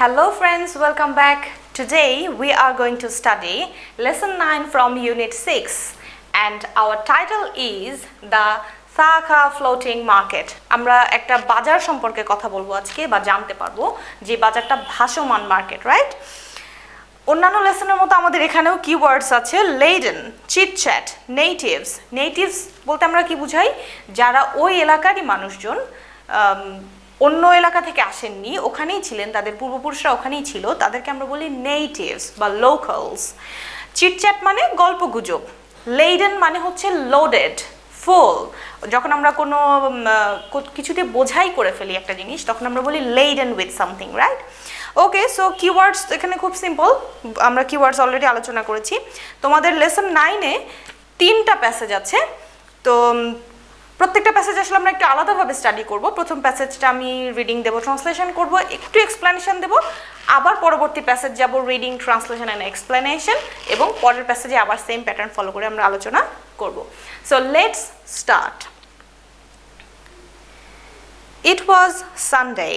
Hello friends, welcome back. Today we are going to study Lesson 9 from Unit 6 and our title is the Thaka Floating Market. আমরা একটা বাজার সম্পর্কে কথা বলবো আজকে বা জানতে পারবো যে বাজারটা ভাসমান মার্কেট, রাইট? অন্যান্য লেসনের মতো আমাদের এখানেও কিওয়ার্ডস আছে laden, chit-chat, natives. Natives বলতে আমরা কি বুঝাই? যারা ওই এলাকারই মানুষজন, অন্য এলাকা থেকে আসেননি, ওখানেই ছিলেন, তাদের পূর্বপুরুষরা ওখানেই ছিল, তাদেরকে আমরা বলি নেটিভস বা লোকালস। চিটচ্যাট মানে গল্পগুজব, লেডেন মানে হচ্ছে লোডেড, ফুল। যখন আমরা কোনো কিছুতে বোঝাই করে ফেলি একটা জিনিস, তখন আমরা বলি laden with something, right? Okay, so keywords এখানে খুব সিম্পল, আমরা কিওয়ার্ডস অলরেডি আলোচনা করেছি। তোমাদের লেসন 9-এ 3টা প্যাসেজ আছে, তো প্রত্যেকটা প্যাসেজ আসলে আমরা একটু আলাদাভাবে স্টাডি করব। প্রথম প্যাসেজটা আমি রিডিং দেব, ট্রান্সলেশন করব, একটু এক্সপ্লেনেশন দেব, আবার পরবর্তী প্যাসেজ যাব রিডিং, ট্রান্সলেশন অ্যান্ড এক্সপ্লেনেশন, এবং পরের প্যাসেজে আবার সেম প্যাটার্ন ফলো করে আমরা আলোচনা করব। So let's start. It was Sunday.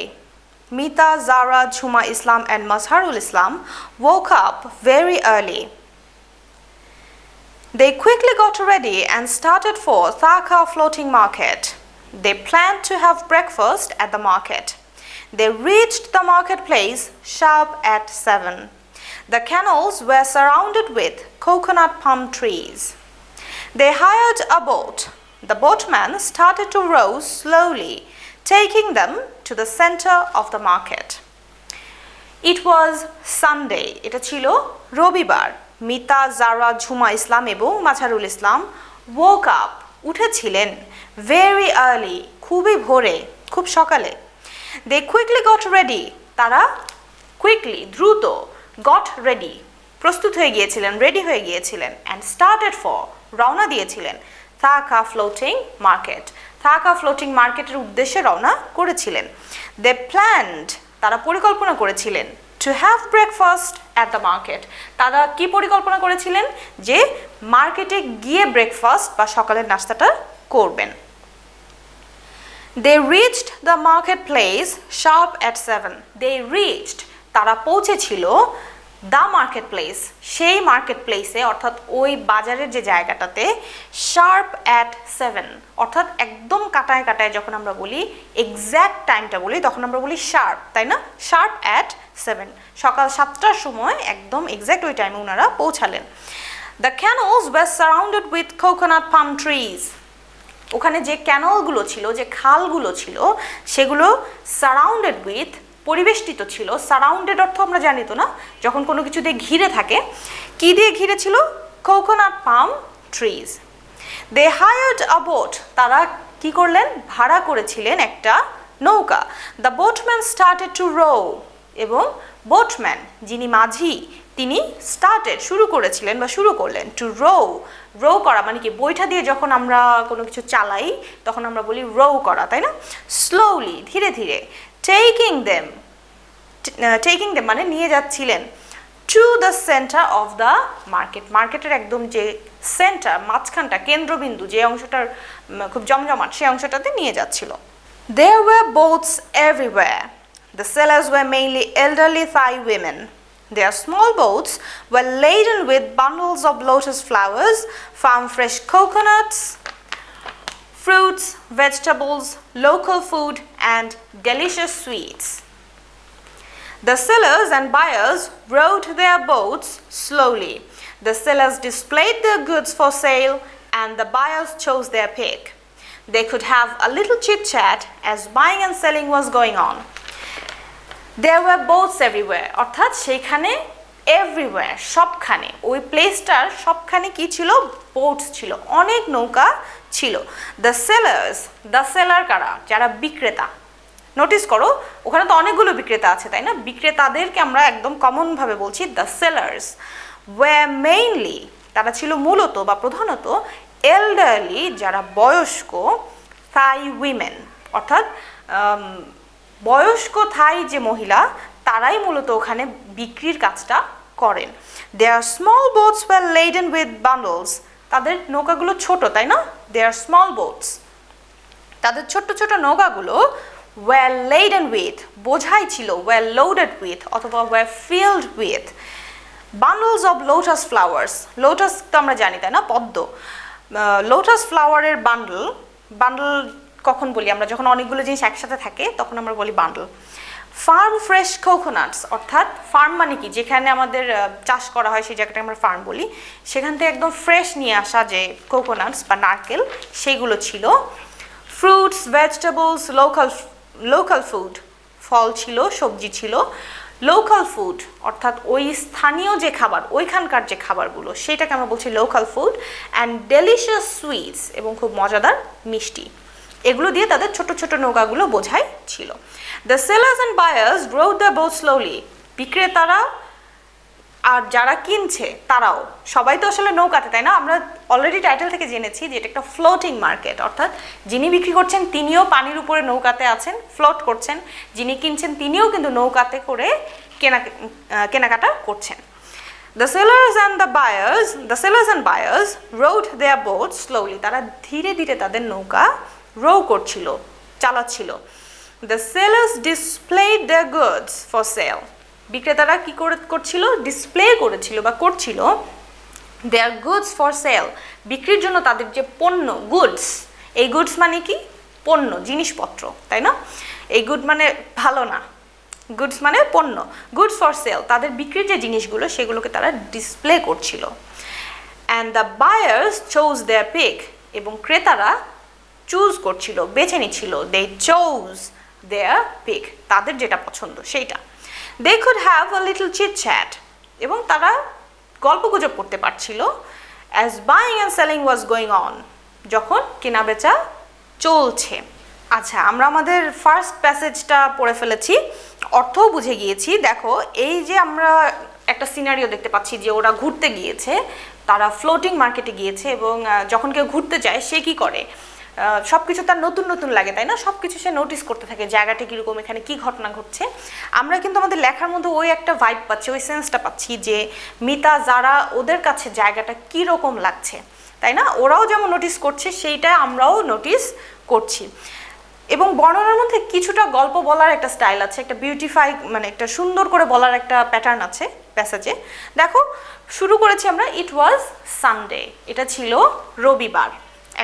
Mita, Zara, Juma Islam and Mazharul Islam woke up very early. They quickly got ready and started for Thaka Floating Market. They planned to have breakfast at the market. They reached the marketplace sharp at 7. The canals were surrounded with coconut palm trees. They hired a boat. The boatman started to row slowly, taking them to the center of the market. It was Sunday. Eta chilo Robibar. Mita, Zara, Jhuma Islam এবং মাঝারুল ইসলাম woke up, উঠেছিলেন, very early, খুবই ভোরে, খুব সকালে। They quickly got ready, তারা quickly, দ্রুত, got ready, প্রস্তুত হয়ে গিয়েছিলেন, রেডি হয়ে গিয়েছিলেন, and started for, রওনা দিয়েছিলেন, Thaka Floating Market, Thaka Floating Market-এর উদ্দেশ্যে রওনা করেছিলেন। They planned, তারা পরিকল্পনা করেছিলেন, to have breakfast at the market. তারা কি পরিকল্পনা করেছিলেন? যে মার্কেটে গিয়ে ব্রেকফাস্ট বা সকালের নাস্তাটা করবেন। They reached the marketplace sharp at 7. They reached, তারা পৌঁছেছিল দ্য মার্কেট প্লেস, সেই মার্কেট প্লেসে, অর্থাৎ ওই বাজারের যে জায়গাটাতে, শার্প অ্যাট 7, অর্থাৎ একদম কাটায় কাটায় যখন আমরা বলি, এক্স্যাক্ট টাইমটা বলি, তখন আমরা বলি শার্প, তাই না? শার্প অ্যাট 7, সকাল 7টার সময় একদম এক্স্যাক্ট ওই টাইমে ওনারা পৌঁছালেন। The canals were surrounded with coconut palm trees. ওখানে যে ক্যানলগুলো ছিল, যে খালগুলো ছিল, সেগুলো সারাউন্ডেড উইথ, পরিবেষ্টিত ছিল। সারাউন্ডেড অর্থ আমরা জানি তো না, যখন কোনো কিছু দিয়ে ঘিরে থাকে, কি দিয়ে ঘিরে ছিল? Coconut palm trees. They hired a boat, তারা কি করলেন? ভাড়া করেছিলেন একটা নৌকা। The boatman started to row, এবং বোটম্যান, যিনি মাঝি, তিনি স্টার্টেড, শুরু করেছিলেন বা শুরু করলেন, টু রো। রো করা মানে কি? বৈঠা দিয়ে যখন আমরা কোনো কিছু চালাই তখন আমরা বলি রো করা, তাই না? স্লোলি, ধীরে ধীরে। টেকিং দেম মানে নিয়ে যাচ্ছিলেন, two the centre of the market, মার্কেটের একদম যে সেন্টার, মাঝখানটা, কেন্দ্রবিন্দু, যে অংশটার খুব জমজমাট, সেই অংশটাতে নিয়ে যাচ্ছিল। There were boats everywhere. The sellers were mainly elderly Thai women. Their small boats were laden with bundles of lotus flowers, farm-fresh coconuts, fruits, vegetables, local food, and delicious sweets. The sellers and buyers rowed their boats slowly. The sellers displayed their goods for sale, and the buyers chose their pick. They could have a little chit-chat as buying and selling was going on. There were boats everywhere, অর্থাৎ সেখানে everywhere, সবখানে, ওই প্লেসটার সবখানে কি ছিল? Boats ছিল, অনেক নৌকা ছিল। দ্য সেলার্স, দ্য সেলার কারা? যারা বিক্রেতা। নোটিস করো, ওখানে তো অনেকগুলো বিক্রেতা আছে, তাই না? বিক্রেতাদেরকে আমরা একদম কমনভাবে বলছি দ্য সেলার্স। ওয়্যার মেইনলি, তারা ছিল মূলত বা প্রধানত, এল্ডারলি, যারা বয়স্ক, থাই উইমেন, অর্থাৎ বয়স্ক থাই যে মহিলা, তারাই মূলত ওখানে বিক্রির কাজটা করেন। দেয়ার স্মল বোটস ওয়ার লেডেন উইথ বান্ডলস, তাদের নৌকাগুলো ছোট, তাই না? দেয়ার স্মল বোটস, তাদের ছোট্ট ছোট নৌকাগুলো were laden with, বোঝাই ছিল were loaded with অথবা were filled with bundles of lotus flowers. Lotus তো আমরা জানি তাই না, পদ্ম। লোটাস ফ্লাওয়ারের বান্ডল কখন বলি আমরা? যখন অনেকগুলো জিনিস একসাথে থাকে তখন আমরা বলি বান্ডল। ফার্ম ফ্রেশ কোকোনাটস, অর্থাৎ ফার্ম মানে কি, যেখানে আমাদের চাষ করা হয় সেই জায়গাটাকে আমরা ফার্ম বলি, সেখান থেকে একদম ফ্রেশ নিয়ে আসা যে কোকোনাটস বা নারকেল সেইগুলো ছিল। ফ্রুটস, ভেজিটেবলস, লোকাল ফুড, ফল ছিল, সবজি ছিল। লোকাল ফুড অর্থাৎ ওই স্থানীয় যে খাবার, ওইখানকার যে খাবারগুলো সেটাকে আমরা বলছি local food. And delicious sweets, এবং খুব মজাদার মিষ্টি, এগুলো দিয়ে তাদের ছোট ছোট নৌকাগুলো বোঝাই ছিল। The sellers and buyers rode the boat slowly, বিক্রেতারা আর যারা কিনছে তারাও সবাই তো আসলে নৌকাতে, তাই না? আমরা অলরেডি টাইটেল থেকে জেনেছি যে এটা একটা ফ্লোটিং মার্কেট, অর্থাৎ যিনি বিক্রি করছেন তিনিও পানির উপরে নৌকাতে আছেন, ফ্লোট করছেন। যিনি কিনছেন তিনিও কিন্তু নৌকাতে করে কেনাকাটা করছেন। The sellers and buyers rowed their boats slowly, তারা ধীরে ধীরে তাদের নৌকা রো করছিল, চালাচ্ছিল। The sellers displayed their goods for sale, বিক্রেতারা কি করছিল? ডিসপ্লে করেছিল বা করছিল দেয়ার গুডস ফর সেল, বিক্রির জন্য তাদের যে পণ্য, গুডস, এই গুডস মানে কি? পণ্য, জিনিসপত্র, তাই না? এই গুড মানে ভালো না, গুডস মানে পণ্য। গুডস ফর সেল, তাদের বিক্রির যে জিনিসগুলো সেগুলোকে তারা ডিসপ্লে করছিল। And the buyers chose their pick, এবং ক্রেতারা চুজ করছিল, বেছে নিচ্ছিল। দে চোজ দেয়ার পিক, তাদের যেটা পছন্দ সেইটা। They could have a little chit chat, এবং তারা গল্পগুজব করতে পারছিল। As buying and selling was going on, যখন কেনা বেচা চলছে। আচ্ছা, আমরা আমাদের ফার্স্ট প্যাসেজটা পড়ে ফেলেছি, অর্থও বুঝে গিয়েছি। দেখো, এই যে আমরা একটা সিনারিও দেখতে পাচ্ছি যে ওরা ঘুরতে গিয়েছে, তারা ফ্লোটিং মার্কেটে গিয়েছে, এবং যখন কেউ ঘুরতে যায় সে কি করে? সব কিছু তার নতুন নতুন লাগে, তাই না? সব কিছু সে নোটিস করতে থাকে, জায়গাটা কীরকম, এখানে কী ঘটনা ঘটছে। আমরা কিন্তু আমাদের লেখার মধ্যে ওই একটা ভাইব পাচ্ছি, ওই সেন্সটা পাচ্ছি যে মিতা, যারা, ওদের কাছে জায়গাটা কীরকম লাগছে, তাই না? ওরাও যেমন নোটিস করছে সেইটা আমরাও নোটিস করছি। এবং বর্ণনার মধ্যে কিছুটা গল্প বলার একটা স্টাইল আছে, একটা বিউটিফাই, মানে একটা সুন্দর করে বলার একটা প্যাটার্ন আছে প্যাসেজে। দেখো, শুরু করেছি আমরা ইট ওয়াজ সানডে, এটা ছিল রবিবার।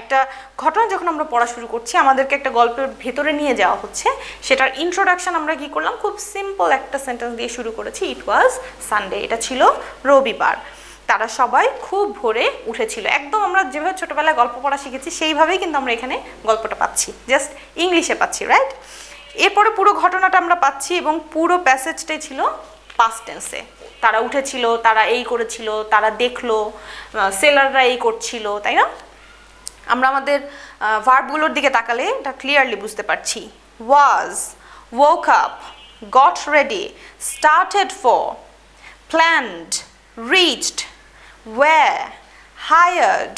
একটা ঘটনা যখন আমরা পড়া শুরু করছি, আমাদেরকে একটা গল্পের ভেতরে নিয়ে যাওয়া হচ্ছে, সেটার ইন্ট্রোডাকশন আমরা কি করলাম? খুব সিম্পল একটা সেন্টেন্স দিয়ে শুরু করেছি, ইট ওয়াজ সানডে, এটা ছিল রবিবার। তারা সবাই খুব ভোরে উঠেছিল, একদম আমরা যেভাবে ছোটবেলায় গল্প পড়া শিখেছি সেইভাবেই কিন্তু আমরা এখানে গল্পটা পাচ্ছি, জাস্ট ইংলিশে পাচ্ছি, রাইট? এরপরে পুরো ঘটনাটা আমরা পাচ্ছি, এবং পুরো প্যাসেজটাই ছিল পাস্ট টেন্সে। তারা উঠেছিল, তারা এই করেছিল, তারা দেখলো, সেলাররা এই করছিল, তাই না? আমরা আমাদের ভার্বগুলোর দিকে তাকালে এটা ক্লিয়ারলি বুঝতে পারছি। ওয়াজ, woke up, got ready, started for, planned, reached, were, hired,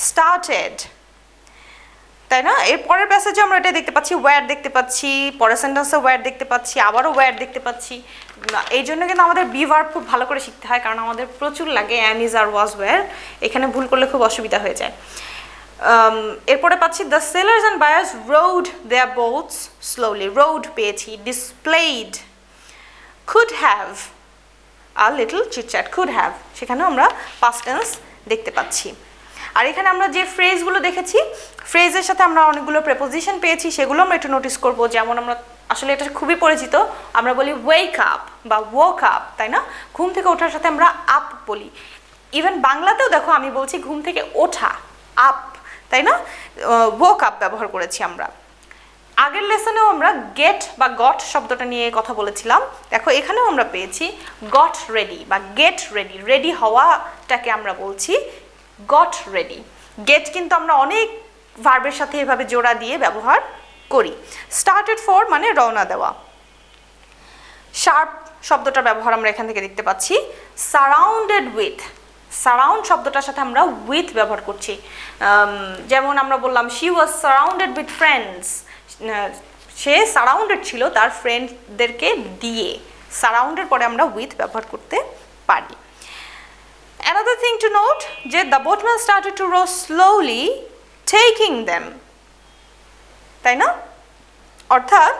started, তাই না? এর পরের প্যাসেজে আমরা এটা দেখতে পাচ্ছি, ওয়্যার দেখতে পাচ্ছি, পরের সেন্টেন্সে ওয়্যার দেখতে পাচ্ছি, আবারও ওয়্যার দেখতে পাচ্ছি। এই জন্য কিন্তু আমাদের বি ভার্ব খুব ভালো করে শিখতে হয়, কারণ আমাদের প্রচুর লাগে অ্যাম, ইজ, আর, ওয়াজ, ওয়্যার, এখানে ভুল করলে খুব অসুবিধা হয়ে যায়। এরপরে পাচ্ছি the sellers and buyers road their boats slowly, rowed পেয়েছি, displayed, could have a little chitchat, could have, সেখানেও আমরা পাস্ট টেন্স দেখতে পাচ্ছি। আর এখানে আমরা যে ফ্রেজগুলো দেখেছি, ফ্রেজের সাথে আমরা অনেকগুলো প্রেপোজিশন পেয়েছি, সেগুলো আমরা একটু নোটিস করবো। যেমন আমরা আসলে এটা খুবই পরিচিত, আমরা বলি ওয়েক আপ বা ওয়াক আপ, তাই না? ঘুম থেকে ওঠার সাথে আমরা আপ বলি। ইভেন বাংলাতেও দেখো আমি বলছি ঘুম থেকে ওঠা, আপ, তাই না? ওয়াক আপ ব্যবহার করেছি আমরা। আগের লেসনেও আমরা গেট বা গট শব্দটা নিয়ে কথা বলেছিলাম। দেখো, এখানেও আমরা পেয়েছি গট রেডি বা গেট রেডি, রেডি হওয়াটাকে আমরা বলছি গট রেডি। গেট কিন্তু আমরা অনেক ভার্বের সাথে এভাবে জোড়া দিয়ে ব্যবহার করি। স্টার্টেড ফর মানে রওনা দেওয়া। শার্প শব্দটার ব্যবহার আমরা এখান থেকে দেখতে পাচ্ছি। সারাউন্ডেড উইথ, সারাউন্ড শব্দটার সাথে আমরা উইথ ব্যবহার করছি। যেমন আমরা বললাম she was surrounded with friends, say surrounded ছিল তার ফ্রেন্ডদেরকে দিয়ে। সারাউন্ডের পরে আমরা উইথ ব্যবহার করতে পারি। Another thing to note যে the boatman started to row slowly taking them তাই না? অর্থাৎ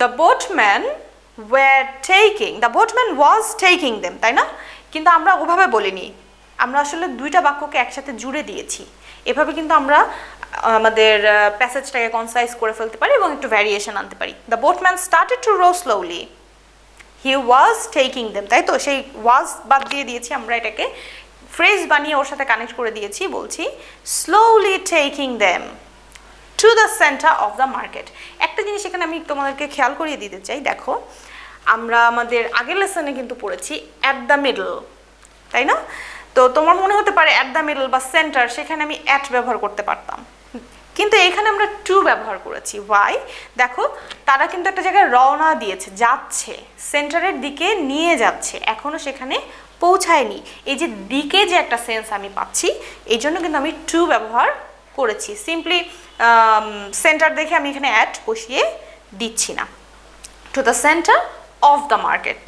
the boatman was taking them, তাই না? কিন্তু আমরা ওভাবে বলিনি, আমরা আসলে দুইটা বাক্যকে একসাথে জুড়ে দিয়েছি। এভাবে কিন্তু আমরা আমাদের প্যাসেজটাকে কনসাইজ করে ফেলতে পারি এবং একটু ভ্যারিয়েশন আনতে পারি। the boatman started to row slowly, he was taking them, তাই তো? সেই was বাদ দিয়ে দিয়েছি, আমরা এটাকে ফ্রেজ বানিয়ে ওর সাথে কানেক্ট করে দিয়েছি, বলছি slowly taking them to the center of the market। একটা জিনিস এখানে আমি তোমাদেরকে খেয়াল করিয়ে দিতে চাই, দেখো আমরা আমাদের আগের লেসনে কিন্তু পড়েছি অ্যাট দ্য মিডল, তাই না? তো তোমার মনে হতে পারে অ্যাট দ্য মিডল বা সেন্টার, সেখানে আমি অ্যাট ব্যবহার করতে পারতাম, কিন্তু এখানে আমরা টু ব্যবহার করেছি। ওয়াই? দেখো তারা কিন্তু একটা জায়গায় রওনা দিয়েছে, যাচ্ছে, সেন্টারের দিকে নিয়ে যাচ্ছে, এখনো সেখানে পৌঁছায়নি। এই যে দিকে যে একটা সেন্স আমি পাচ্ছি, এই জন্য কিন্তু আমি টু ব্যবহার করেছি। সিম্পলি সেন্টার দেখে আমি এখানে অ্যাট বসিয়ে দিচ্ছি না। Two the centre of the market.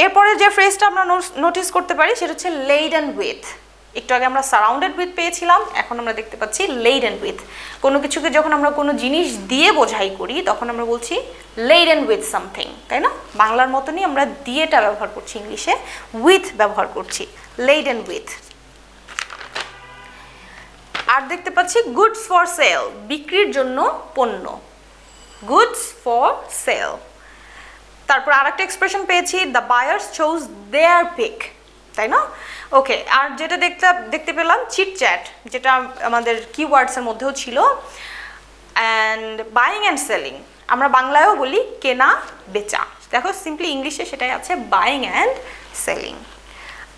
এরপরে যে ফ্রেজটা আমরা নোটিস করতে পারি সেটা হচ্ছে লেডেন উইথ। একটু আগে আমরা সারাউন্ডেড উইথ পেয়েছিলাম, এখন আমরা দেখতে পাচ্ছি লেডেন উইথ। কোনো কিছুকে যখন আমরা কোনো জিনিস দিয়ে বোঝাই করি তখন আমরা বলছি লেডেন উইথ সামথিং, তাই না? বাংলার মতনই আমরা দিয়েটা ব্যবহার করছি, ইংলিশে উইথ ব্যবহার করছি, লেডেন উইথ। আর দেখতে পাচ্ছি গুডস ফর সেল, বিক্রির জন্য পণ্য, গুডস ফর সেল। তারপর আরেকটা এক্সপ্রেশন পেয়েছি the buyers chose their pick, তাই না? ওকে, আর যেটা দেখতে পেলাম চিট চ্যাট, যেটা আমাদের কিওয়ার্ডসের মধ্যেও ছিল, অ্যান্ড বাইং অ্যান্ড সেলিং। আমরা বাংলায়ও বলি কেনা বেচা, দেখো সিম্পলি ইংলিশে সেটাই আছে, বাইং অ্যান্ড সেলিং।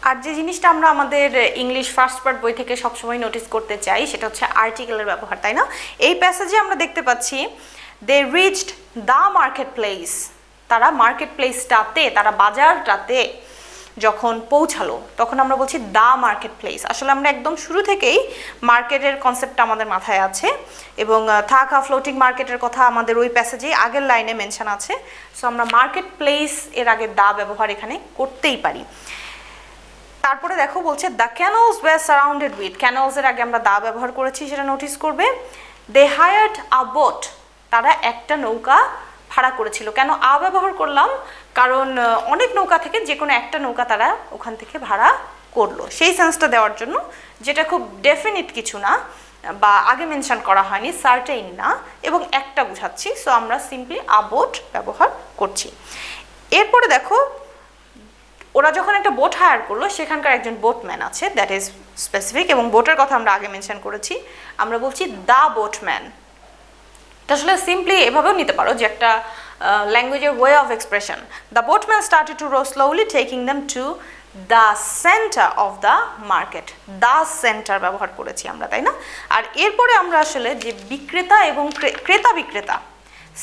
আর যে জিনিসটা আমরা আমাদের ইংলিশ ফার্স্ট পার্ট বই থেকে সবসময় নোটিস করতে চাই সেটা হচ্ছে আর্টিকেলের ব্যবহার, তাই না? এই প্যাসেজে আমরা দেখতে পাচ্ছি দে রিচড দ্য মার্কেট প্লেস, তারা মার্কেট প্লেসটাতে, তারা বাজারটাতে যখন পৌঁছালো তখন আমরা বলছি দ্য মার্কেট প্লেস। আসলে আমরা একদম শুরু থেকেই মার্কেটের কনসেপ্টটা আমাদের মাথায় আছে, এবং থাকা ফ্লোটিং মার্কেটের কথা আমাদের ওই প্যাসেজেই আগের লাইনে মেনশন আছে। সো আমরা মার্কেট প্লেস এর আগে দ্য ব্যবহার এখানে করতেই পারি। তারপরে দেখো বলছে দ্য ক্যানলস ওয়্যার সারাউন্ডেড উইথ, ক্যানলসের আগে আমরা দা ব্যবহার করেছি, সেটা নোটিস করবে। দে হায়ার্ড আ বোট, তারা একটা নৌকা ভাড়া করেছিল। কেন আ ব্যবহার করলাম? কারণ অনেক নৌকা থেকে যে কোনো একটা নৌকা তারা ওখান থেকে ভাড়া করলো, সেই সেন্সটা দেওয়ার জন্য, যেটা খুব ডেফিনিট কিছু না বা আগে মেনশন করা হয়নি, সার্টেইন না, এবং একটা বুঝাচ্ছি। সো আমরা সিম্পলি আ বোট ব্যবহার করছি। এরপরে দেখো ওরা যখন একটা বোট হায়ার করলো সেখানকার একজন বোটম্যান আছে, দ্যাট ইজ স্পেসিফিক, এবং বোটের কথা আমরা আগে মেনশন করেছি, আমরা বলছি দ্য বোটম্যান। এটা আসলে সিম্পলি এভাবেও নিতে পারো যে একটা ল্যাঙ্গুয়েজের way of expression. The boatman started to row slowly taking them to the centre of the market, the centre ব্যবহার করেছি আমরা, তাই না? আর এরপরে আমরা আসলে যে বিক্রেতা এবং ক্রেতা বিক্রেতা,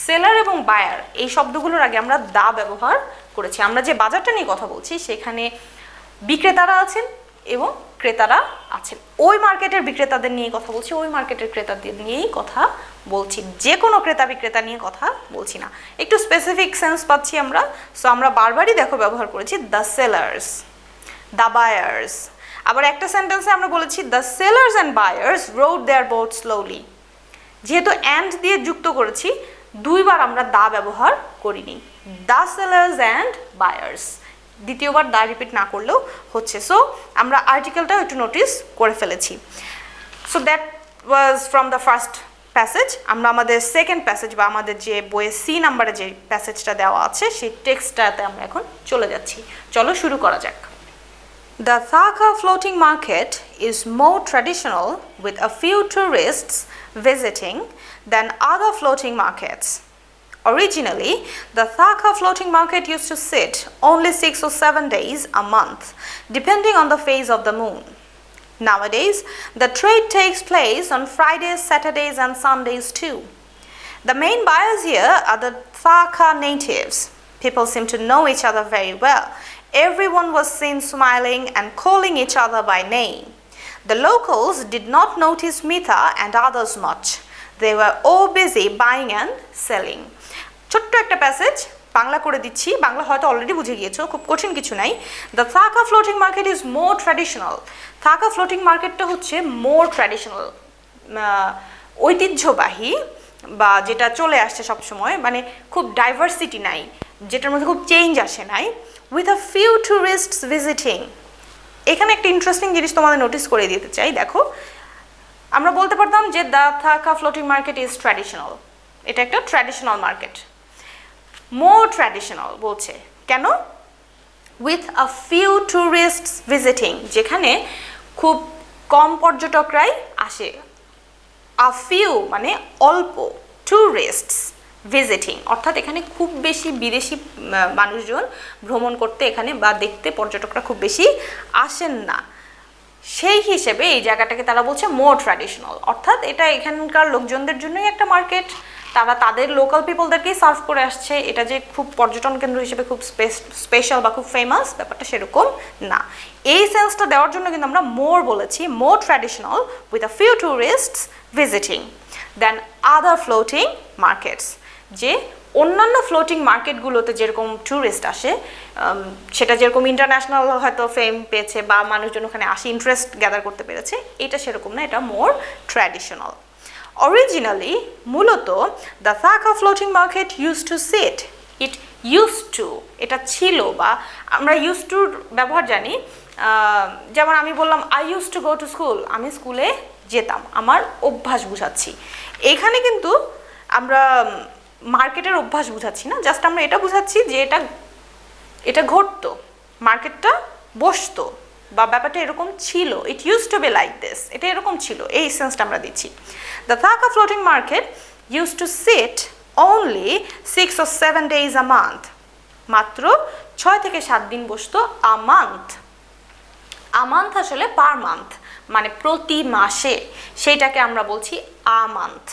সেলার এবং বায়ার, এই শব্দগুলোর আগে আমরা দা ব্যবহার করেছি। আমরা যে বাজারটা নিয়ে কথা বলছি সেখানে বিক্রেতারা আছেন এবং ক্রেতারা আছেন, ওই মার্কেটের বিক্রেতাদের নিয়ে কথা বলছি, ওই মার্কেটের ক্রেতাদের নিয়েই কথা বলছি, যে কোনো ক্রেতা বিক্রেতা নিয়ে কথা বলছি না, একটু স্পেসিফিক সেন্স পাচ্ছি আমরা। সো আমরা বারবারই দেখো ব্যবহার করেছি দ্য সেলার্স, দ্য বায়ার্স। আবার একটা সেন্টেন্সে আমরা বলেছি the sellers and buyers road their boat slowly. যেহেতু অ্যান্ড দিয়ে যুক্ত করেছি, দুইবার আমরা দা ব্যবহার করিনি, দ্য সেলার্স অ্যান্ড বায়ার্স, দ্বিতীয়বার দা রিপিট না করলেও হচ্ছে। সো আমরা আর্টিকেলটাও একটু নোটিস করে ফেলেছি। So that was from the first passage. আমরা আমাদের সেকেন্ড প্যাসেজ বা আমাদের যে বইয়ে সি নাম্বারে যে প্যাসেজটা দেওয়া আছে সেই টেক্সটটাতে আমরা এখন চলে যাচ্ছি। চলো শুরু করা যাক। The Thaka floating market is more traditional with a few tourists visiting than other floating markets. Originally, the Thaka floating market used to sit only 6 or 7 days a month, depending on the phase of the moon. Nowadays, the trade takes place on Fridays, Saturdays, and Sundays too. The main buyers here are the Thaka natives. People seem to know each other very well. Everyone was seen smiling and calling each other by name. The locals did not notice Mitha and others much. They were all busy buying and selling. ছোট্ট একটা passage, Bangla করে দিচ্ছি, বাংলা হয়তো already বুঝে গিয়েছো, খুব কঠিন কিছু নাই। দ্য থাকা floating market is more traditional. থাকা ফ্লোটিং মার্কেটটা হচ্ছে মোর ট্র্যাডিশনাল, ঐতিহ্যবাহী বা যেটা চলে আসছে সবসময়, মানে খুব ডাইভার্সিটি নাই, যেটার মধ্যে খুব চেঞ্জ আসে নাই, with a few tourists visiting. এখানে একটা ইন্টারেস্টিং জিনিস তোমাদের নোটিস করে দিতে চাই। দেখো, আমরা বলতে পারতাম যে দ্য থাকা ফ্লোটিং মার্কেট ইজ ট্র্যাডিশনাল, এটা একটা ট্র্যাডিশনাল মার্কেট। মোর ট্র্যাডিশনাল বলছে কেন? With a few tourists visiting, যেখানে খুব কম পর্যটকরাই আসে। আ ফিউ মানে অল্প, ট্যুরিস্টস ভিজিটিং অর্থাৎ এখানে খুব বেশি বিদেশি মানুষজন ভ্রমণ করতে এখানে বা দেখতে পর্যটকরা খুব বেশি আসেন না। সেই হিসেবে এই জায়গাটাকে তারা বলছে মোর ট্র্যাডিশনাল, অর্থাৎ এটা এখানকার লোকজনদের জন্যই একটা মার্কেট, তারা তাদের লোকাল পিপলদেরকেই সার্ভ করে আসছে। এটা যে খুব পর্যটন কেন্দ্র হিসেবে খুব স্পেশাল বা খুব ফেমাস, ব্যাপারটা সেরকম না। এই সেন্সটা দেওয়ার জন্য কিন্তু আমরা মোর বলেছি, more traditional with a few tourists visiting than other floating markets. যে অন্যান্য ফ্লোটিং মার্কেটগুলোতে যেরকম ট্যুরিস্ট আসে, সেটা যেরকম ইন্টারন্যাশনাল হয়তো ফেম পেয়েছে বা মানুষজন ওখানে আসে ইন্টারেস্ট গ্যাদার করতে পেরেছে, এটা সেরকম না, এটা মোর ট্র্যাডিশনাল। অরিজিনালি মূলত দ্য থাকা floating market use to sit, it use to, এটা ছিল বা আমরা ইউজ টুর ব্যবহার জানি। যেমন আমি বললাম I use to go to school, আমি স্কুলে যেতাম, আমার অভ্যাস বুঝাচ্ছি। এখানে কিন্তু আমরা মার্কেটের অভ্যাস বুঝাচ্ছি না, জাস্ট আমরা এটা বুঝাচ্ছি যে এটা ঘটতো, মার্কেটটা বসতো বা ব্যাপারটা এরকম ছিল। It use to be like this, এটা এরকম ছিল, এই সেন্সটা আমরা দিচ্ছি। দ্য থাকা floating market use to sit only 6 or 7 days a month, মাত্র 6 থেকে 7 দিন বসতো। আ মান্থ, আ মান্থ আসলে পার মান্থ মানে প্রতি মাসে, সেইটাকে আমরা বলছি a month.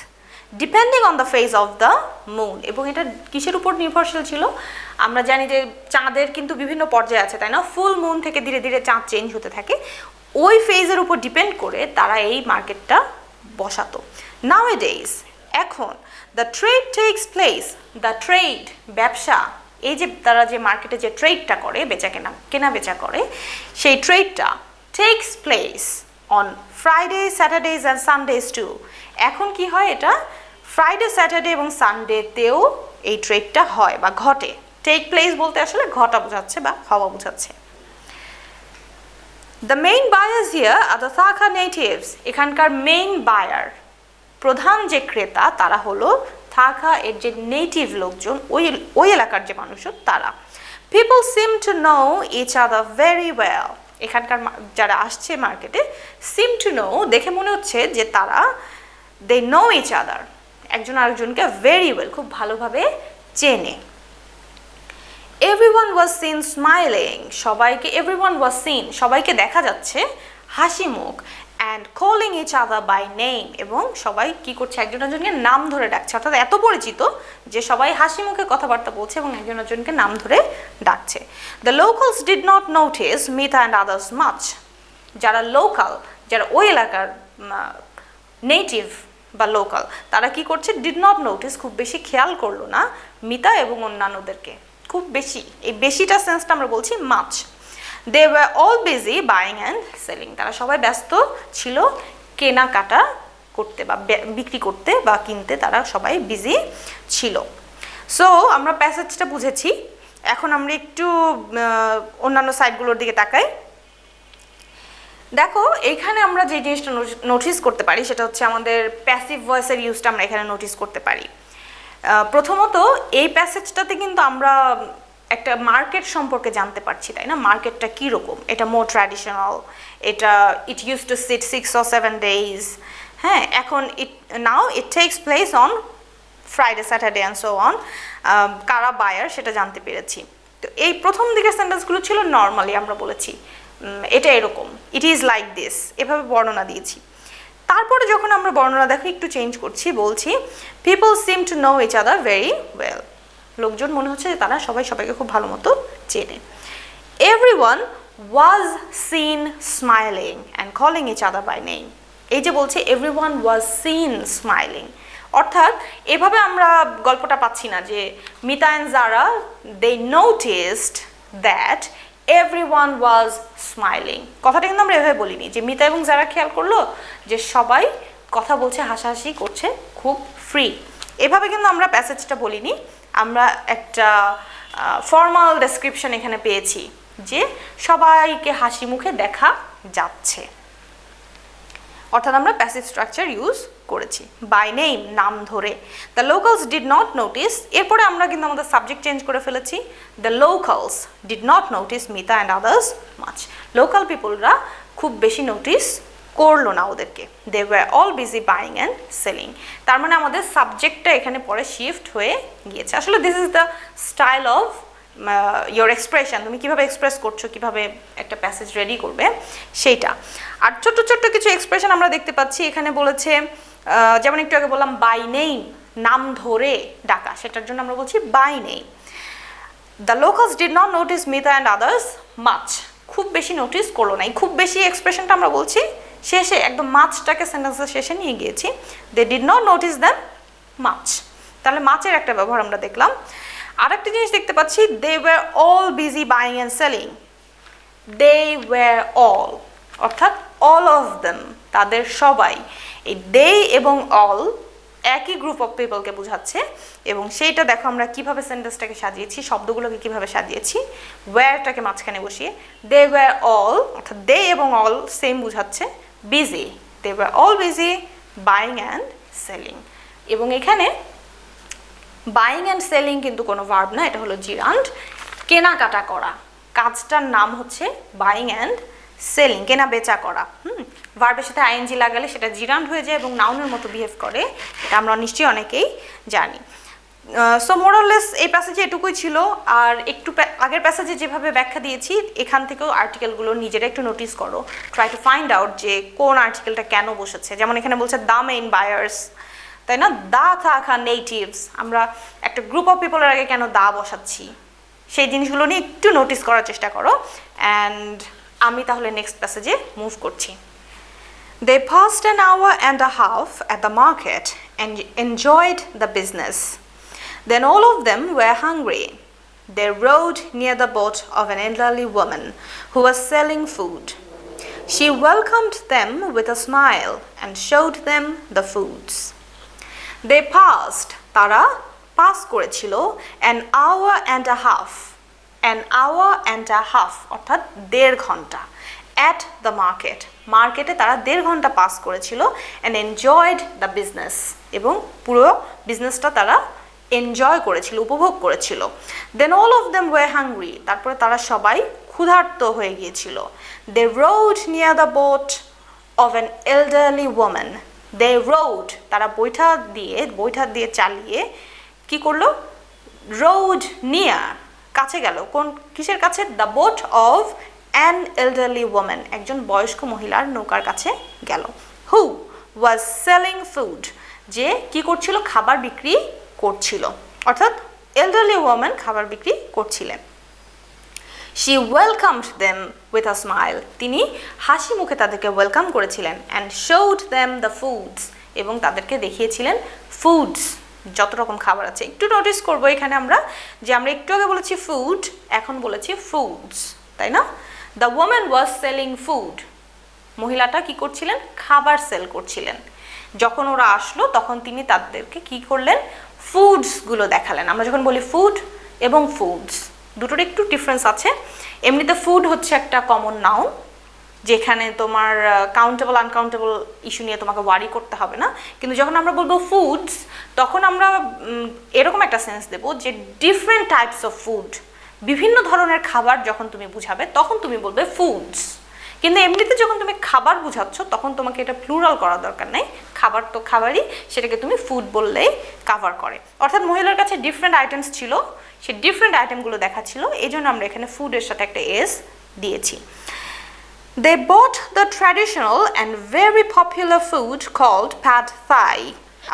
Depending on the phase of the moon, এবং এটা কিসের উপর নির্ভরশীল ছিল? আমরা জানি যে চাঁদের কিন্তু বিভিন্ন পর্যায়ে আছে, তাই না? ফুল মুন থেকে ধীরে ধীরে চাঁদ চেঞ্জ হতে থাকে, ওই ফেজের উপর ডিপেন্ড করে তারা এই মার্কেটটা বসাতো। নাওএডেজ, এখন the trade tax place, the trade ব্যবসা, এই যে তারা যে মার্কেটে যে ট্রেডটা করে, বেচা কেনা বেচা করে, সেই ট্রেডটা takes place on Friday, Saturdays and Sundays too. এখন কি হয়, এটা ফ্রাইডে, স্যাটারডে এবং সানডেতেও এই ট্রেডটা হয় বা ঘটে। টেক প্লেস বলতে আসলে ঘটা বোঝাচ্ছে বা হওয়া বোঝাচ্ছে। The main buyers here are the থাকা নেটিভস, এখানকার মেইন বায়ার, প্রধান যে ক্রেতা, তারা হলো থাকা এর যে নেটিভ লোকজন, ওই এলাকার যে মানুষজন তারা। People seem to know each other very well, এখানকার যারা আসছে মার্কেটে, সিম টু নো দেখে মনে হচ্ছে যে তারা দে নো ইচ আদার, একজন আরেকজনকে ভেরি ওয়েল, খুব ভালোভাবে চেনে। এভরিওয়ান ওয়াজ সিন স্মাইলিং, সবাইকে, এভরিওয়ান ওয়াজ সিন সবাইকে দেখা যাচ্ছে হাসি মুখ, and calling each other by name, এবং সবাই কি করছে, একজন একজনকে নাম ধরে ডাকছে, অর্থাৎ এত পরিচিত যে সবাই হাসি মুখে কথাবার্তা বলছে এবং একজন একজনকে নাম ধরে ডাকছে। The locals did not notice Mita and others much, যারা লোকাল, যারা ওই এলাকার নেটিভ বা লোকাল, তারা কি করছে, ডিড নট নোটিস, খুব বেশি খেয়াল করলো না মিতা এবং অন্যান্যদেরকে, খুব বেশি, এই বেশিটা সেন্সটা আমরা বলছি much. They were all busy buying and selling, তারা সবাই ব্যস্ত ছিল কেনাকাটা করতে বা বিক্রি করতে বা কিনতে, তারা সবাই বিজি ছিল। সো আমরা প্যাসেজটা বুঝেছি, এখন আমরা একটু অন্যান্য সাইডগুলোর দিকে তাকাই। দেখো, এইখানে আমরা যে জিনিসটা নোটিস করতে পারি সেটা হচ্ছে আমাদের প্যাসিভ ভয়েসের ইউজটা আমরা এখানে নোটিস করতে পারি। প্রথমত এই প্যাসেজটাতে কিন্তু আমরা একটা মার্কেট সম্পর্কে জানতে পারছি, তাই না? মার্কেটটা কীরকম, এটা মোর ট্র্যাডিশনাল, এটা it use to sit 6 or 7 days, হ্যাঁ। এখন it takes place on Friday, Saturday and so on, কারা বায়ার সেটা জানতে পেরেছি। তো এই প্রথম দিকের সেন্টেন্সগুলো ছিল নর্মালি আমরা বলেছি এটা এরকম, ইট ইজ লাইক দিস, এভাবে বর্ণনা দিয়েছি। তারপরে যখন আমরা বর্ণনা দেখো একটু চেঞ্জ করছি, বলছি people seem to know each other very well, লোকজন মনে হচ্ছে যে তারা সবাই সবাইকে খুব ভালো মতো চেনে। Everyone was seen smiling and calling each other by name, এই যে বলছে এভরিওয়ান ওয়াজ সিন স্মাইলিং, অর্থাৎ এভাবে আমরা গল্পটা পাচ্ছি না যে Mita and Zara they noticed that everyone was smiling, কথাটা কিন্তু আমরা এভাবে বলিনি যে মিতা এবং যারা খেয়াল করলো যে সবাই কথা বলছে, হাসাহাসি করছে, খুব ফ্রি। এভাবে কিন্তু আমরা প্যাসেজটা বলিনি, আমরা একটা ফর্মাল ডেসক্রিপশন এখানে পেয়েছি যে সবাইকে হাসি মুখে দেখা যাচ্ছে, অর্থাৎ আমরা প্যাসিভ স্ট্রাকচার ইউজ করেছি। বাই নেম, নাম ধরে। The locals did not notice, এরপরে আমরা কিন্তু আমাদের সাবজেক্ট চেঞ্জ করে ফেলেছি। The locals did not notice Mita and others much, local পিপলরা খুব বেশি নোটিস করলো না ওদেরকে। They were all busy buying and selling, তার মানে আমাদের সাবজেক্টটা এখানে পরে শিফট হয়ে গিয়েছে। আসলে this is the style of your expression, তুমি কীভাবে এক্সপ্রেস করছো, কীভাবে একটা প্যাসেজ রেডি করবে সেইটা। আর ছোট্ট ছোট্ট কিছু এক্সপ্রেশন আমরা দেখতে পাচ্ছি এখানে বলেছে, যেমন একটু আগে বললাম বাই নেম, নাম ধরে ডাকা, সেটার জন্য আমরা বলছি by name. The locals did not notice Mita and others much, খুব বেশি নোটিস করলো না। এই খুব বেশি এক্সপ্রেশনটা আমরা বলছি শেষে, একদম মাচটাকে সেন্টেন্সের শেষে নিয়ে গিয়েছি। They did not notice them much, তাহলে মাচের একটা ব্যবহার আমরা দেখলাম। আরেকটা জিনিস দেখতে পাচ্ছি, they were all busy buying and selling. They were all অর্থাৎ অল অফ দেম, তাদের সবাই। এই দে এবং অল একই গ্রুপ অফ পিপলকে বোঝাচ্ছে, এবং সেইটা দেখো আমরা কিভাবে সেন্টেন্সটাকে সাজিয়েছি, শব্দগুলোকে কিভাবে সাজিয়েছি, ওয়্যারটাকে মাঝখানে বসিয়ে। দে ওয়ার অল অর্থাৎ দে এবং অল সেম বোঝাচ্ছে, busy, they were all busy buying and selling. এবং এখানে বাইং অ্যান্ড সেলিং কিন্তু কোনো ভার্ব না, এটা হলো জিরান্ড, কেনাকাটা করা, কাজটার নাম হচ্ছে বাইং অ্যান্ড সেলিং, কেনা বেচা করা। ভার্বের সাথে আইএনজি লাগালে সেটা জিরান্ড হয়ে যায় এবং নাউনের মতো বিহেভ করে, এটা আমরা নিশ্চয়ই অনেকেই জানি। সো মোরাললেস এই প্যাসেজে এটুকুই ছিল। আর একটু আগের প্যাসেজে যেভাবে ব্যাখ্যা দিয়েছি, এখান থেকেও আর্টিকেলগুলো নিজেরা একটু নোটিস করো, ট্রাই টু ফাইন্ড আউট যে কোন আর্টিকেলটা কেন বসেছে। যেমন এখানে বলছে দ্য মেইন বায়ার্স, তাই না, দা থাকা নেটিভস, আমরা একটা গ্রুপ অফ পিপলের আগে কেন দা বসাচ্ছি, সেই জিনিসগুলো নিয়ে একটু নোটিস করার চেষ্টা করো। অ্যান্ড আমি তাহলে নেক্সট প্যাসেজে মুভ করছি। They passed an hour and a half at the market and enjoyed the business. Then all of them were hungry. They rode near the boat of an elderly woman who was selling food. She welcomed them with a smile and showed them the foods. They passed, তারা pass করেছিল, an hour and a half, an hour and a half অর্থাৎ 1.5 ঘন্টা, at the market, মার্কেটে তারা 1.5 ঘন্টা pass করেছিল, and enjoyed the business, এবং পুরো বিজনেসটা তারা এনজয় করেছিল, উপভোগ করেছিল। Then all of them were hungry, তারপরে তারা সবাই ক্ষুধার্ত হয়ে গিয়েছিল। They rode near the boat of an elderly woman. They rode, তারা বৈঠা দিয়ে চালিয়ে কি করলো, rode near, কাছে গেল, কোন কিসের কাছে, the boat of an elderly woman, একজন বয়স্ক মহিলার নৌকার কাছে গেল। Who was selling food, যে কি করছিল, খাবার বিক্রি করছিল, অর্থাৎ elderly woman খাবার বিক্রি করছিলেন। She welcomed them with a smile, তিনি হাসি মুখে তাদেরকে ওয়েলকাম করেছিলেন, and showed them the foods, এবং তাদেরকে দেখিয়েছিলেন ফুডস, যত রকম খাবার আছে। একটু নোটিস করবো এখানে আমরা যে আমরা একটু আগে বলেছি ফুড, এখন বলেছি ফুডস, তাই না। The woman was selling food, মহিলাটা কি করছিলেন, খাবার সেল করছিলেন। যখন ওরা আসলো তখন তিনি তাদেরকে কি করলেন, ফুডসগুলো দেখালেন। আমরা যখন বলি ফুড এবং ফুডস, দুটোর একটু ডিফারেন্স আছে। এমনিতে ফুড হচ্ছে একটা কমন নাউন, যেখানে তোমার কাউন্টেবল আনকাউন্টেবল ইস্যু নিয়ে তোমাকে ওয়ারি করতে হবে না। কিন্তু যখন আমরা বলবো ফুডস, তখন আমরা এরকম একটা সেন্স দেব যে ডিফারেন্ট টাইপস অফ ফুড, বিভিন্ন ধরনের খাবার যখন তুমি বুঝাবে তখন তুমি বলবে ফুডস। কিন্তু এমনিতে যখন তুমি খাবার বুঝাচ্ছ তখন তোমাকে এটা প্লুরাল করার দরকার নেই, খাবার তো খাবারই, সেটাকে তুমি ফুড বললেই কাভার করে। অর্থাৎ মহিলার কাছে ডিফারেন্ট আইটেমস ছিল, সে ডিফারেন্ট আইটেমগুলো দেখাচ্ছিল, এই জন্য আমরা এখানে ফুডের সাথে একটা এস দিয়েছি। They bought the traditional and very popular food called pad thai,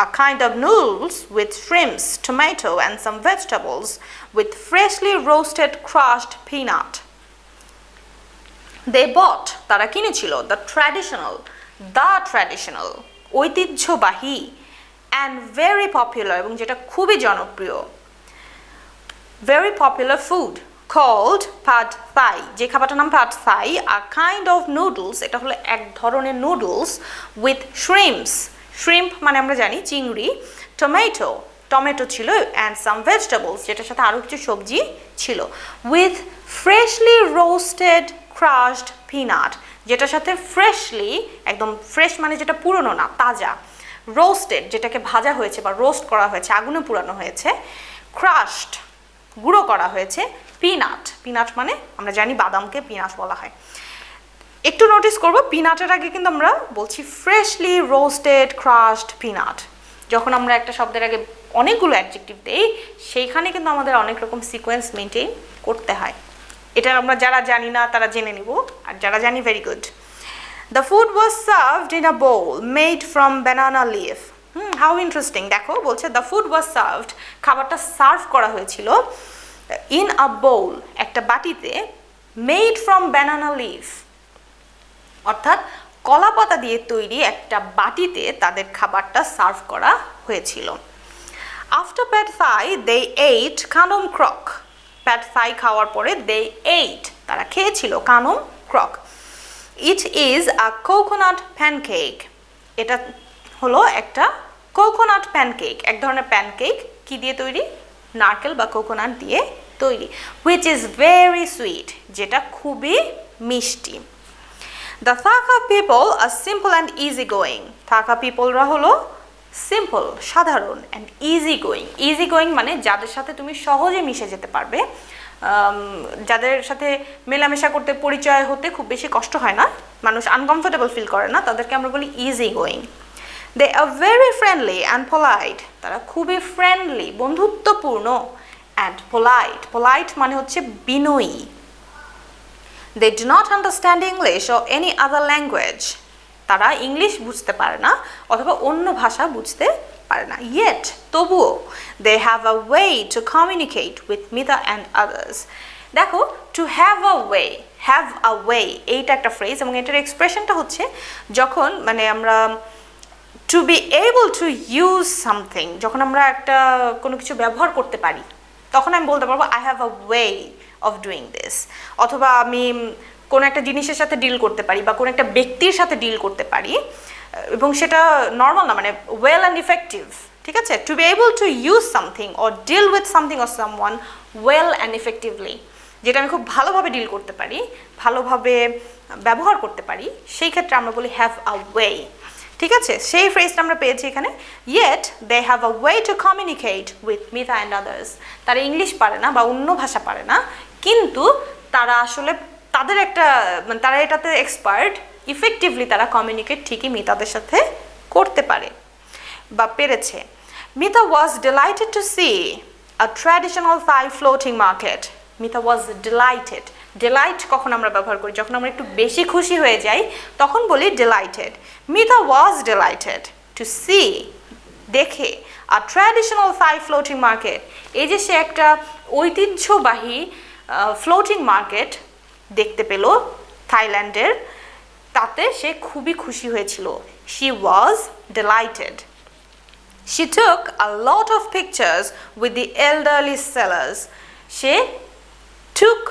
a kind of noodles with shrimps, tomato and some vegetables with freshly roasted crushed peanut. They bought, তারা কিনেছিল, the traditional, ঐতিহ্যবাহী, and very popular, এবং যেটা খুবই জনপ্রিয়, very popular food called pad thai, যে খাবারটার নাম pad thai, a kind of noodles, এটা হলো এক ধরনের নুডলস, with shrimps, শ্রিম্প মানে আমরা জানি চিংড়ি, টমেটো টমেটো ছিল, অ্যান্ড সাম ভেজিটেবলস যেটার সাথে আরও কিছু সবজি ছিল, with freshly roasted crushed peanut যেটার সাথে ফ্রেশলি একদম ফ্রেশ মানে যেটা পুরনো না তাজা, রোস্টেড যেটাকে ভাজা হয়েছে বা রোস্ট করা হয়েছে আগুনে পুরানো হয়েছে, ক্রাশড গুঁড়ো করা হয়েছে, পিনাট পিনাট মানে আমরা জানি বাদামকে পিনাট বলা হয়। একটু নোটিস করবো পিনাটের আগে কিন্তু আমরা বলছি ফ্রেশলি রোস্টেড ক্রাশড পিনাট। যখন আমরা একটা শব্দের আগে অনেকগুলো অ্যাডজেক্টিভ দেই সেইখানে কিন্তু আমাদের অনেক রকম সিকোয়েন্স মেনটেন করতে হয়। এটা আমরা যারা জানি না তারা জেনে নিব, আর যারা জানি very good. The food was served in a bowl made from banana leaf. How interesting, দেখো বলছে দ্য ফুড ওয়াজ সার্ভড, খাবারটা সার্ভ করা হয়েছিল, ইন আ বোল একটা বাটিতে, মেড ফ্রম ব্যানানা লিফ অর্থাৎ কলা পাতা দিয়ে তৈরি একটা বাটিতে তাদের খাবারটা সার্ভ করা হয়েছিল। After pad Thai they ate khanom krok, pad Thai খাওয়ার পরে দে এইট তারা খেয়েছিল khanom krok. It is a coconut pancake, এটা হলো একটা কোকোনাট প্যানকেক, এক ধরনের প্যানকেক কি দিয়ে তৈরি, নারকেল বা কোকোনাট দিয়ে তৈরি, হুইচ ইজ ভেরি সুইট যেটা খুবই মিষ্টি। দ্য থাকা people are simple and easy going, থাকা পিপলরা হলো সিম্পল সাধারণ and easy going, easy going মানে যাদের সাথে তুমি সহজে মিশে যেতে পারবে, যাদের সাথে মেলামেশা করতে পরিচয় হতে খুব বেশি কষ্ট হয় না, মানুষ আনকমফোর্টেবল ফিল করে না, তাদেরকে আমরা বলি easy going. They are very friendly and polite, তারা খুবই ফ্রেন্ডলি বন্ধুত্বপূর্ণ, অ্যান্ড পোলাইট, পোলাইট মানে হচ্ছে বিনয়ী। They do not understand English or any other language, তারা ইংলিশ বুঝতে পারে না অথবা অন্য ভাষা বুঝতে পারে না, yet তবুও they have a way to communicate with Mita and others। দেখো to have a way এইটা একটা ফ্রেজ এবং এটার এক্সপ্রেশনটা হচ্ছে যখন মানে আমরা to be able to use something, যখন আমরা একটা কোনো কিছু ব্যবহার করতে পারি তখন আমি বলতে পারবো I have a way of doing this, অথবা আমি কোনো একটা জিনিসের সাথে ডিল করতে পারি বা কোনো একটা ব্যক্তির সাথে ডিল করতে পারি এবং সেটা নর্মাল না মানে ওয়েল অ্যান্ড ইফেক্টিভ, ঠিক আছে, to be able to use something or deal with something or someone well and effectively, যেটা আমি খুব ভালোভাবে ডিল করতে পারি, ভালোভাবে ব্যবহার করতে পারি, সেই ক্ষেত্রে আমরা বলি হ্যাভ আ ওয়ে, ঠিক আছে, সেই ফ্রেজটা আমরা পেয়েছি এখানে। Yet they have a way to communicate with Mita and others, তারা ইংলিশ পারে না বা অন্য ভাষা পারে না কিন্তু তারা আসলে তাদের একটা মানে তারা এটাতে এক্সপার্ট, ইফেক্টিভলি তারা কমিউনিকেট ঠিকই মিতাদের সাথে করতে পারে বা পেরেছে। Mita was delighted to see a traditional Thai floating market, Mita was delighted, delight কখন আমরা ব্যবহার করি যখন আমরা একটু বেশি খুশি হয়ে যাই তখন বলি delighted, Mita was delighted to see দেখে a traditional Thai floating market, এই যে সে একটা ঐতিহ্যবাহী ফ্লোটিং মার্কেট দেখতে পেল থাইল্যান্ডের, তাতে সে খুবই খুশি হয়েছিল, she was delighted. She took a lot of pictures with the elderly sellers, সে took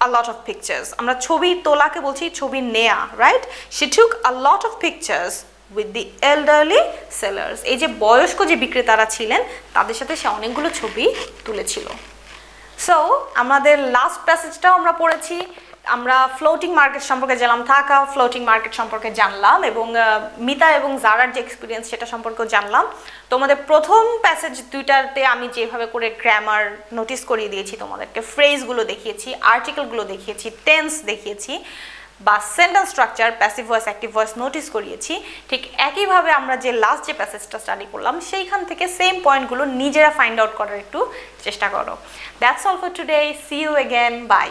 a lot of pictures, আমরা ছবি তোলাকে বলছি ছবি নেয়া, right, she took a lot of pictures with the elderly sellers, এই যে বয়স্ক যে বিক্রেতারা ছিলেন তাদের সাথে সে অনেকগুলো ছবি তুলেছিল। সো আমাদের লাস্ট প্যাসেজটাও আমরা পড়েছি, আমরা ফ্লোটিং মার্কেট সম্পর্কে জানলাম, থাকা ফ্লোটিং মার্কেট সম্পর্কে জানলাম এবং মিতা এবং জারার যে এক্সপিরিয়েন্স সেটা সম্পর্কেও জানলাম। তোমাদের প্রথম প্যাসেজ দুইটাতে আমি যেভাবে করে গ্রামার নোটিস করিয়ে দিয়েছি, তোমাদেরকে ফ্রেজগুলো দেখিয়েছি, আর্টিকেলগুলো দেখিয়েছি, টেন্স দেখিয়েছি বা sentence structure, passive voice active voice notice করিয়েছি, ঠিক একইভাবে আমরা যে লাস্ট যে প্যাসেজটা স্টাডি করলাম সেইখান থেকে সেম পয়েন্টগুলো নিজেরা ফাইন্ড আউট করার একটু চেষ্টা করো। That's all for today, see you again, by.